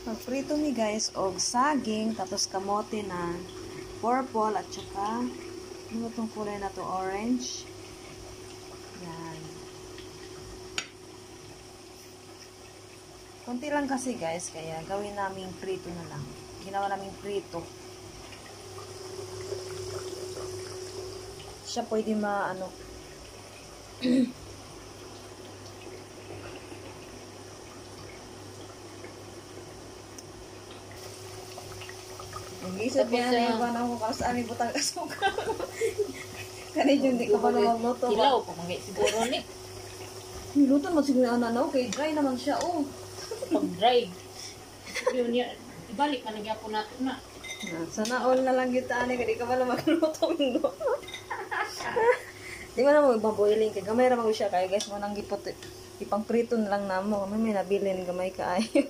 Magprito mi guys og saging tapos kamote na purple at saka ano itong kulay na to, orange. Yan. Konti lang kasi guys, kaya gawin namin prito na lang. Ginawa namin prito. Siya pwede maano Nag-isip yan na yung panahon ko kasi amin butang asukal. Kanina yung di ka pa na magluto. Hilaw, pamangay siguro ni. Niluto mo siguro na okay, dry naman siya, oh. Pag-dry. Yun yan. Ibalik ka nagyapo nato na. Sana all na lang kita, ani, kadi ka pala magluto. Di mo na mo ibaboiling kay gamay ra mo siya kaya guys mo nang gipot ipang prito na lang namo. May nabilin gamay kaayo.